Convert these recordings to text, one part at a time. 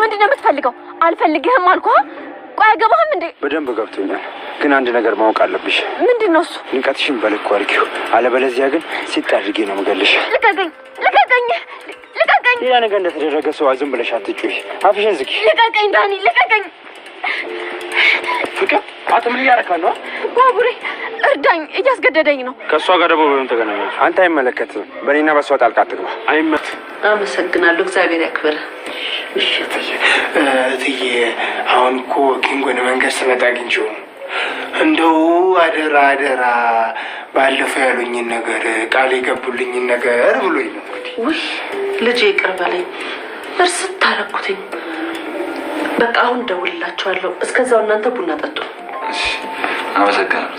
ምንድነው የምትፈልገው? አልፈልግህም አልኩህ። ቆይ አይገባህም እንዴ? በደንብ ገብቶኛል፣ ግን አንድ ነገር ማወቅ አለብሽ። ምንድነው እሱ? ንቀትሽን በልኩ አድርጊው፣ አለበለዚያ ግን ሲጣድርጊ ነው የምገልሽ። ልቀቀኝ! ሌላ ነገር እንደተደረገ ሰው ዝም ብለሽ አትጩይ። አፍሽን ዝጊ። ልቀቀኝ ዳኒ፣ ልቀቀኝ! ፍቅር አጥምል ያረካው ነው። ባቡሬ እርዳኝ፣ እያስገደደኝ ነው። ከሷ ጋር ደግሞ በምን ተገናኛችሁ? አንተ አይመለከትም። በእኔና በሷ ጣልቃ አትግባ። አይመት። አመሰግናለሁ፣ እግዚአብሔር ያክብር። እሺ እትዬ፣ አሁን እኮ ኪንጎን መንገድ ስመጣ አግኝቼው እንደው አደራ ባለፈው ያሉኝን ነገር ቃል የገቡልኝን ነገር ብሎኝ ነው። ውይ ልጄ ይቅር በለኝ፣ እርስት ታረኩትኝ። በቃ አሁን ደውልላችኋለሁ። እስከዛው እናንተ ቡና ጠጡ። እሺ አመሰግናለሁ።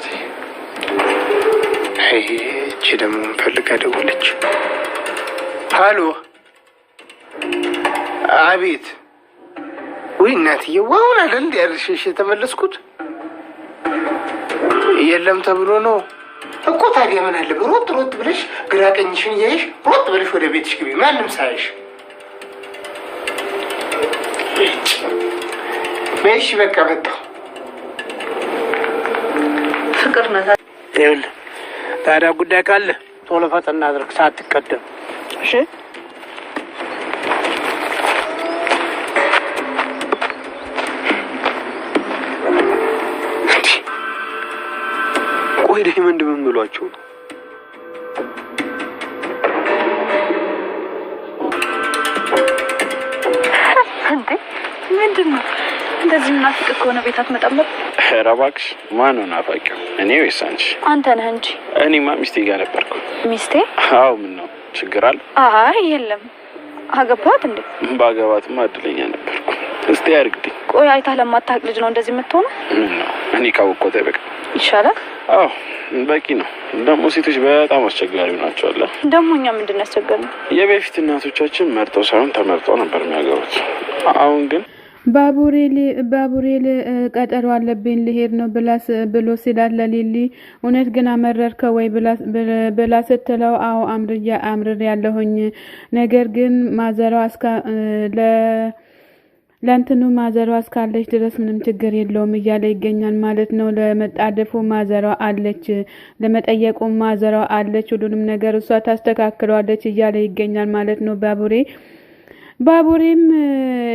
እቺ ደግሞ ፈልጋ ደወለች። ሃሎ፣ አቤት። ወይ እናትዬ፣ ዋውን አይደል እንዴ ያልሽሽ? የተመለስኩት የለም ተብሎ ነው እኮ። ታዲያ ምን አለ ሮጥ ብለሽ ግራ ቀኝሽን እያየሽ ሮጥ ብለሽ ወደ ቤትሽ ግቢ፣ ማንም ሳይሽ። በይሽ በቃ መጣሁ። ፍቅር ነታ ይኸውልህ፣ ታዲያ ጉዳይ ካለ ቶሎ ፈጠን አድርግ፣ ሳትቀደም እሺ? ቆይ ዳይመንድ ምን ብሏቸው ነው? እንዴ ምንድነው? እንደዚህ ምናፍቅ ከሆነ ቤት አትመጣም? ኧረ እባክሽ፣ ማን ነው ናፋቂው? እኔ ወይስ አንቺ? አንተ ነህ እንጂ። እኔማ ሚስቴ ጋር ነበርኩ። ሚስቴ? አዎ። ምን ነው ችግር አለ? አይ የለም። አገባት እንዴ? ባገባትማ እድለኛ ነበርኩ። እስቲ ያርግልኝ። ቆይ አይታ ለማታውቅ ልጅ ነው እንደዚህ የምትሆነው? ምን ነው እኔ ካወቅኩት በቃ ይሻላል። አዎ በቂ ነው። ደግሞ ሴቶች በጣም አስቸጋሪ ናቸው አለ። ደግሞ እኛ ምንድነው ያስቸገረን? የበፊት እናቶቻችን መርጠው ሳይሆን ተመርጠው ነበር የሚያገቡት። አሁን ግን ባቡሬል ቀጠሮ አለብኝ ልሄድ ነው ብሎ ሲላት ለሊሊ እውነት ግን አመረርከው ወይ ብላ ስትለው አዎ አምርር ያለሁኝ ነገር ግን ማዘራው ለእንትኑ ማዘሯ እስካለች ድረስ ምንም ችግር የለውም እያለ ይገኛል ማለት ነው። ለመጣደፉ ማዘሯ አለች፣ ለመጠየቁ ማዘሯ አለች፣ ሁሉንም ነገር እሷ ታስተካክለዋለች እያለ ይገኛል ማለት ነው። ባቡሬም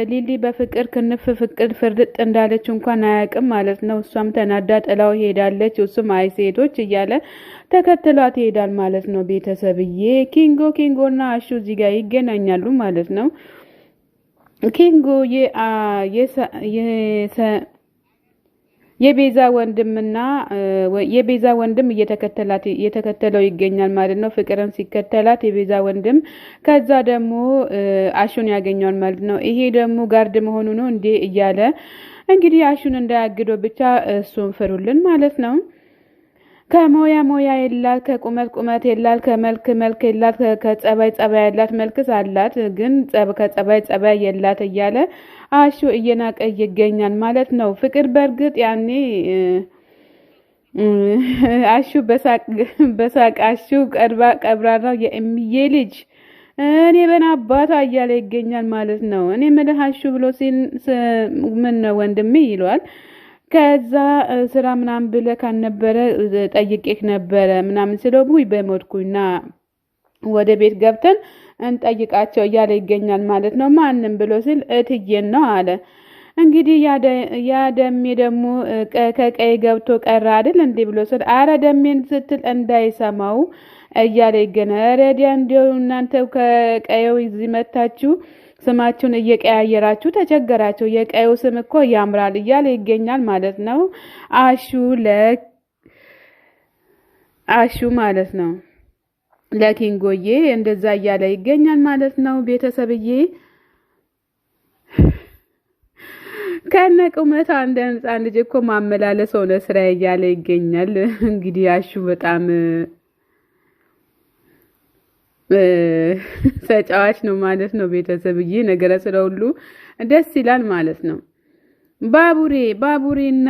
ሊሊ በፍቅር ክንፍ ፍቅር ፍርጥ እንዳለች እንኳን አያውቅም ማለት ነው። እሷም ተናዳ ጥላው ሄዳለች። እሱም አይ ሴቶች እያለ ተከትሏት ይሄዳል ማለት ነው። ቤተሰብዬ ኪንጎና አሹ እዚህ ጋር ይገናኛሉ ማለት ነው። ኪንጎ የቤዛ ወንድምና የቤዛ ወንድም እየተከተለው ይገኛል ማለት ነው። ፍቅርን ሲከተላት የቤዛ ወንድም ከዛ ደግሞ አሹን ያገኘዋል ማለት ነው። ይሄ ደግሞ ጋርድ መሆኑ ነው እንዴ እያለ እንግዲህ አሹን እንዳያግደው ብቻ እሱን ፍሩልን ማለት ነው። ከሞያ የላት፣ ከቁመት የላት፣ ከመልክ የላት፣ ከጸባይ የላት፣ መልክስ አላት ግን ከጸባይ የላት እያለ አሹ እየናቀ ይገኛል ማለት ነው። ፍቅር በእርግጥ ያኔ አሹ በሳቅ አሹ ቀብራራው የእምዬ ልጅ እኔ በናባታ እያለ ይገኛል ማለት ነው። እኔ ምልህ አሹ ብሎ ሲል ምን ነው ወንድሜ ይለዋል። ከዛ ስራ ምናምን ብለህ ካልነበረ ጠይቄክ ነበረ ምናምን ስለው ውይ በሞትኩና ወደ ቤት ገብተን እንጠይቃቸው እያለ ይገኛል ማለት ነው። ማንም ብሎ ሲል እትዬን ነው አለ። እንግዲህ ያ ደሜ ደግሞ ከቀይ ገብቶ ቀረ አይደል እንዴ ብሎ ሲል አረ ደሜን ስትል እንዳይሰማው እያለ ይገኛል። ረዲያ እንደው እናንተ ከቀየው እዚህ መታችሁ ስማችሁን እየቀያየራችሁ ተቸገራችሁ። የቀዩ ስም እኮ ያምራል እያለ ይገኛል ማለት ነው። አሹ ማለት ነው ለኪንጎዬ እንደዛ እያለ ይገኛል ማለት ነው። ቤተሰብዬ ከነቁመቷ እንደ ህፃን ልጅ እኮ ማመላለስ ሆነ ስራ እያለ ይገኛል። እንግዲህ አሹ በጣም ተጫዋች ነው ማለት ነው። ቤተሰብዬ ነገረ ስለ ሁሉ ደስ ይላል ማለት ነው። ባቡሬና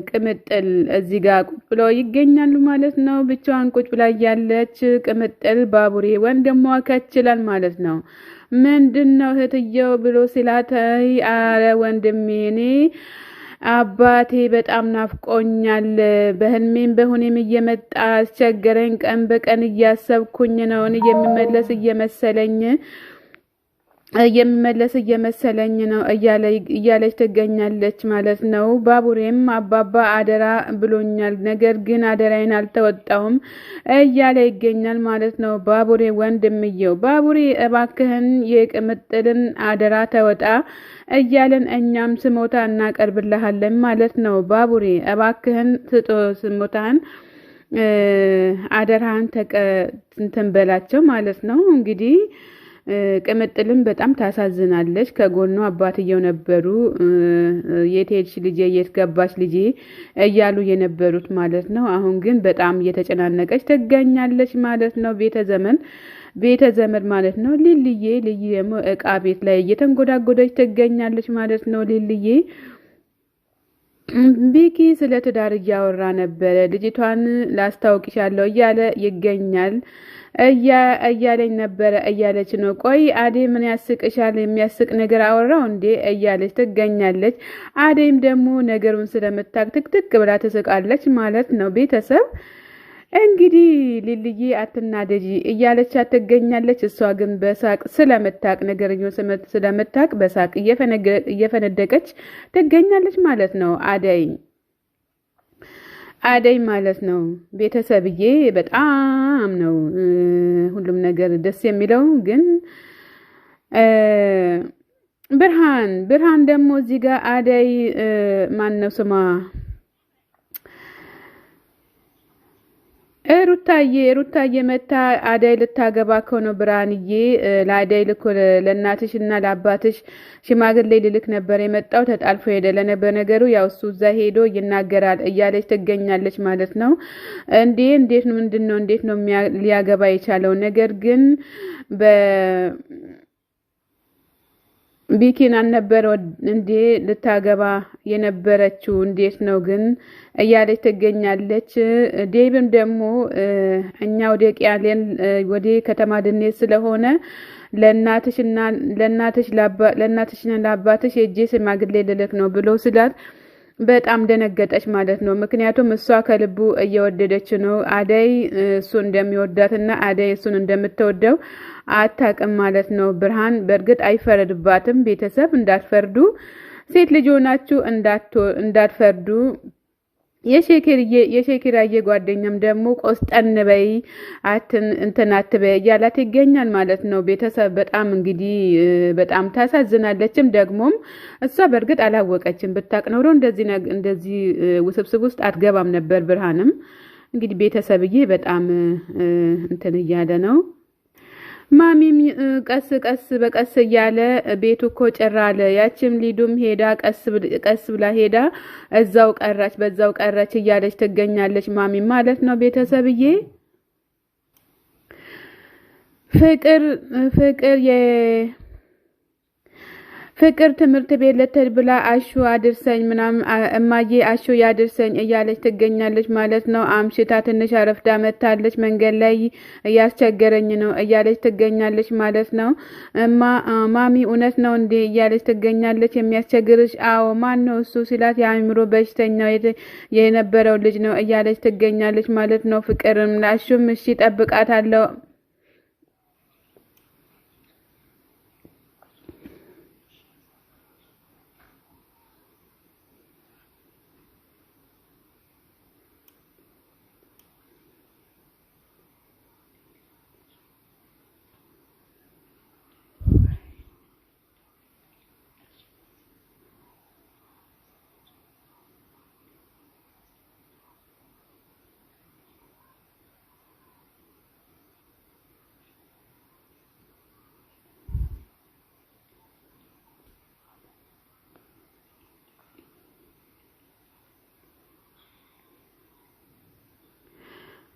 ቅምጥል እዚህ ጋር ቁጭ ብለው ይገኛሉ ማለት ነው። ብቻዋን ቁጭ ብላ ያለች ቅምጥል ባቡሬ ወንድሟ ከችላል ማለት ነው። ምንድነው እህትየው ብሎ ሲላት አረ ወንድሜ እኔ አባቴ በጣም ናፍቆኛል በህልሜም በሁኔም እየመጣ አስቸገረኝ ቀን በቀን እያሰብኩኝ ነው እኔ የሚመለስ እየመሰለኝ ነው እያለች ትገኛለች ማለት ነው። ባቡሬም አባባ አደራ ብሎኛል ነገር ግን አደራዬን አልተወጣሁም እያለ ይገኛል ማለት ነው። ባቡሬ ወንድምየው ባቡሬ እባክህን የቅምጥልን አደራ ተወጣ እያለን እኛም ስሞታ እናቀርብልሃለን ማለት ነው። ባቡሬ እባክህን ስሞታን አደራህን እንትን በላቸው ማለት ነው። እንግዲህ ቅምጥልም በጣም ታሳዝናለች። ከጎኑ አባትየው ነበሩ የት ሄድሽ ልጄ የት ገባሽ ልጄ እያሉ የነበሩት ማለት ነው። አሁን ግን በጣም እየተጨናነቀች ትገኛለች ማለት ነው። ቤተ ዘመድ ማለት ነው። ሊልዬ ደግሞ እቃ ቤት ላይ እየተንጎዳጎደች ትገኛለች ማለት ነው። ሊልዬ ቢኪ ስለ ትዳር እያወራ ነበረ። ልጅቷን ላስታውቅሻለሁ እያለ ይገኛል እያለኝ ነበረ እያለች ነው። ቆይ አዴ ምን ያስቅሻል? የሚያስቅ ነገር አወራው እንዴ እያለች ትገኛለች። አዴም ደግሞ ነገሩን ስለምታቅ ትክትክ ብላ ትስቃለች ማለት ነው። ቤተሰብ እንግዲህ ሊልዬ አትናደጂ እያለች ትገኛለች። እሷ ግን በሳቅ ስለምታቅ ነገርኛው ስለምታቅ በሳቅ እየፈነደቀች ትገኛለች ማለት ነው። አደይ ማለት ነው። ቤተሰብዬ በጣም ነው ሁሉም ነገር ደስ የሚለው ግን ብርሃን ደግሞ እዚህ ጋር አደይ ማን ነው ስማ ሩታዬ መታ አደይ ልታገባ ከሆነ ብርሃንዬ ለአደይ ልኮ ለእናትሽና ለአባትሽ ሽማግሌ ልልክ ነበር የመጣው ተጣልፎ ሄደ ለነበር ነገሩ ያው እሱ እዛ ሄዶ ይናገራል እያለች ትገኛለች ማለት ነው። እንዴት ነው ምንድነው እንዴት ነው ሊያገባ የቻለው ነገር ግን ቢኪን አልነበረ እንዴ ልታገባ የነበረችው እንዴት ነው ግን እያለች ትገኛለች። ዴብም ደግሞ እኛ ወደ ቂያሌን ወደ ከተማ ድኔት ስለሆነ ለእናትሽና ለአባትሽ የጄ ሽማግሌ ልልክ ነው ብሎ ስላት በጣም ደነገጠች ማለት ነው። ምክንያቱም እሷ ከልቡ እየወደደች ነው አደይ እሱ እንደሚወዳትና አደይ እሱን እንደምትወደው አታውቅም ማለት ነው። ብርሃን በእርግጥ አይፈረድባትም። ቤተሰብ እንዳትፈርዱ፣ ሴት ልጅ ሆናችሁ እንዳትፈርዱ። የሼኪራዬ ጓደኛም ደግሞ ቆስጠን በይ እንትን አትበይ እያላት ይገኛል ማለት ነው። ቤተሰብ በጣም እንግዲህ በጣም ታሳዝናለችም። ደግሞም እሷ በእርግጥ አላወቀችም። ብታቅ ኖሮ እንደዚህ ውስብስብ ውስጥ አትገባም ነበር። ብርሃንም እንግዲህ ቤተሰብዬ በጣም እንትን እያለ ነው። ማሚም ቀስ በቀስ እያለ ቤቱ እኮ ጭር አለ። ያችም ሊዱም ሄዳ ቀስ ብላ ሄዳ በዛው ቀረች እያለች ትገኛለች ማሚ ማለት ነው። ቤተሰብዬ ፍቅር ትምህርት ቤት ልትሄድ ብላ አሹ አድርሰኝ ምናምን እማዬ አሹ ያድርሰኝ እያለች ትገኛለች ማለት ነው። አምሽታ ትንሽ አረፍዳ መታለች። መንገድ ላይ እያስቸገረኝ ነው እያለች ትገኛለች ማለት ነው። ማሚ እውነት ነው እንዴ እያለች ትገኛለች። የሚያስቸግርሽ? አዎ። ማን ነው እሱ ሲላት የአእምሮ በሽተኛው የነበረው ልጅ ነው እያለች ትገኛለች ማለት ነው። ፍቅርም ላሹም እሺ ጠብቃታለሁ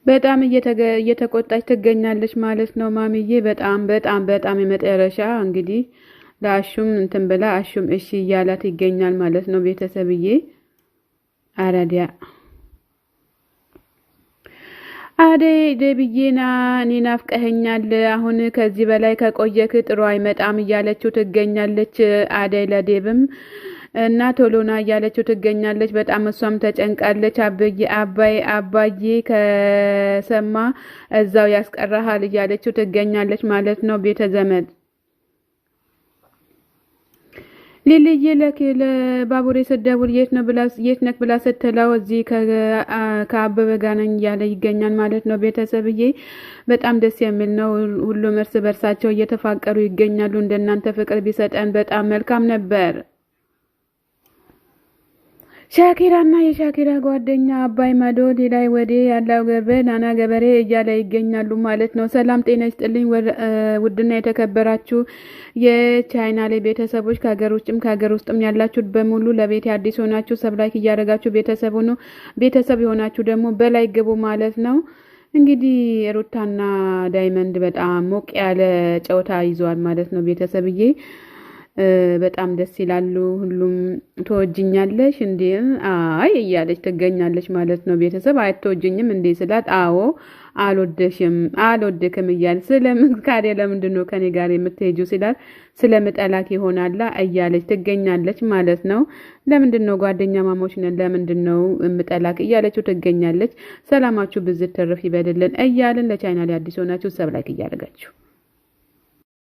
በጣም እየተቆጣች ትገኛለች ማለት ነው። ማሚዬ በጣም የመጨረሻ እንግዲህ ለአሹም እንትን ብላ አሹም እሺ እያላት ይገኛል ማለት ነው። ቤተሰብዬ አደይ ደብዬና እኔ ናፍቀኸኛል፣ አሁን ከዚህ በላይ ከቆየክ ጥሩ አይመጣም እያለችው ትገኛለች። አደይ ለዴብም እና ቶሎና እያለችው ትገኛለች። በጣም እሷም ተጨንቃለች። አባዬ ከሰማ እዛው ያስቀራሃል እያለችው ትገኛለች ማለት ነው። ቤተ ዘመድ ሊልዬ ለባቡሬ ስደውል የት ነክ ብላ ስትለው እዚህ ከአበበ ጋር ነኝ እያለ ይገኛል ማለት ነው። ቤተሰብዬ በጣም ደስ የሚል ነው። ሁሉም እርስ በርሳቸው እየተፋቀሩ ይገኛሉ። እንደናንተ ፍቅር ቢሰጠን በጣም መልካም ነበር። ሻኪራና የሻኪራ ጓደኛ አባይ ማዶ ላይ ወዴ ያለው ናና ገበሬ እያለ ይገኛሉ ማለት ነው። ሰላም ጤና ይስጥልኝ ውድና የተከበራችሁ የቻናሌ ቤተሰቦች ከሀገር ውስጥም ያላችሁ በሙሉ ለቤት አዲስ ሆናችሁ ሰብስክራይብ እያደረጋችሁ ቤተሰብ የሆናችሁ ደግሞ በላይ ግቡ ማለት ነው። እንግዲህ ሩታና ዳይመንድ በጣም ሞቅ ያለ ጨዋታ ይዟል ማለት ነው። ቤተሰብዬ በጣም ደስ ይላሉ። ሁሉም ተወጅኛለሽ እንዴ አይ እያለች ትገኛለች ማለት ነው። ቤተሰብ አይተወጅኝም እንዴ ስላት አዎ አልወደክም እያለ ስለምን ካዲያ ለምንድነው ከኔ ጋር የምትሄጂው ሲላት ስለምጠላክ ይሆናላ እያለች ትገኛለች ማለት ነው። ለምንድነው ጓደኛ ማሞች ነን ለምንድነው የምጠላክ እያለችው ትገኛለች። ሰላማችሁ ብዝት ተረፍ ይበልልን እያልን ለቻናሌ አዲስ ሆናችሁ ሰብስክራይብ እያደረጋችሁ